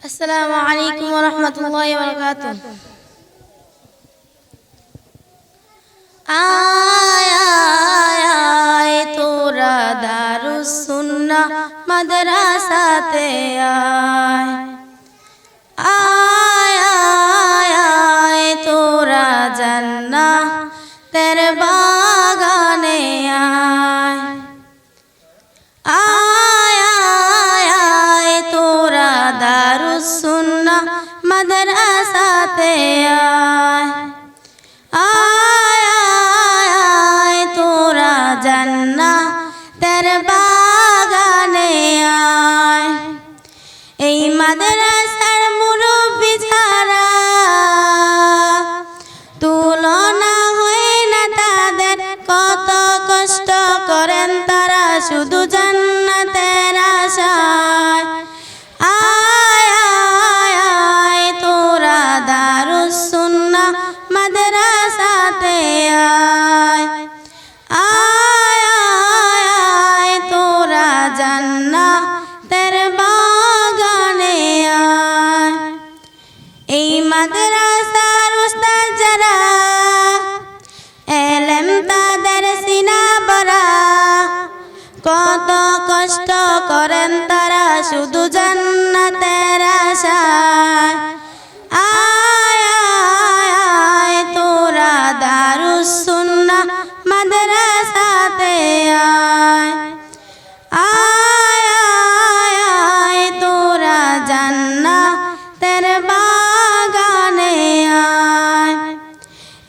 আসসালামু আলাইকুম ওয়া রাহমাতুল্লাহি ওয়া বারাকাতুহু। আয় আয় আয় তোরা দারুস সুন্নাহ মাদ্রাসাতে আয়। আয় আয় আয় তোরা জান্নাতের বাগানে আয়। আয় আয় আয় তোরা দারুস সুন্নাহ মাদ্রাসাতে আয়। আয় আয় আয় তোরা জান্নাতের বাগানে আয়। এই মাদ্রাসার মুরব্বি ছাড়া তুলনা হয় না তাদের, কত কষ্ট করেন তারা শুধু জান্নাতের আশায়। আয় আয় আয় তোরা দারুস সুন্নাহ মাদ্রাসাতে আয়। আয় আয় আয় তোরা জান্নাতের বাগানে আয়। এই মাদ্রাসার উস্তাদ যারা এলেম তাদের সিনা ভরা, কত কষ্ট করেন তারা শুধু জান্নাতের আশায়। আয় আয় আয় তোরা দারুস সুন্নাহ মাদ্রাসাতে আয়। আয় আয় আয় তোরা জান্নাতের বাগানে আয়।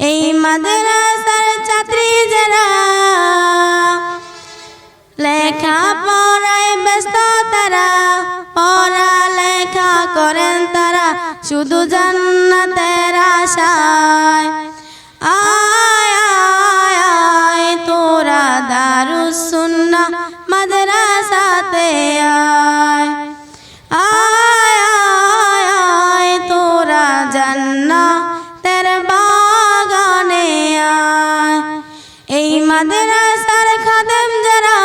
এই মাদ্রাসার ছাত্রী যারা লেখা পড়ায় ব্যস্ত তারা, পড়ালেখা করেন তারা শুধু জান্নাতের আশায়। আয় আয় আয় তোরা দারুস সুন্নাহ মাদ্রাসাতে আয়। আয় আয় আয় তোরা জান্নাতের বাগানে আয়। এই মাদ্রাসার খাদেম যারা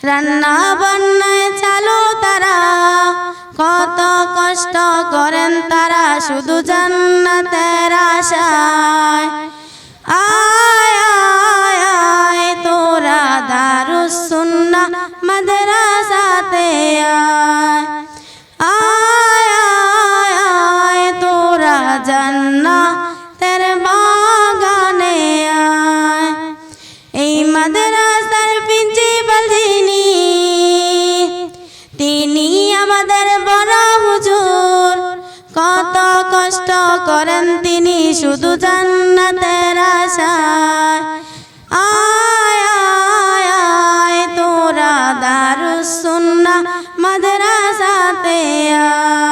রান্না বান্নায় চালু তারা, কত কষ্ট করেন তারা শুধু জান্নাতের আশায়। আয় আয় আয় তোরা দারুস সুন্নাহ মাদ্রাসাতে আয়। আয় আয় আয় তোরা জান্নাতের বাগানে আয়। এই মাদ্রাসার প্রিন্সিপাল যিনি, তিনি আমাদের বড় হুজুর, কত কষ্ট করেন তিনি শুধু জান্নাতের আশায়। আয় আয় আয় তোরা দারুস সুন্নাহ মাদ্রাসাতে আয়।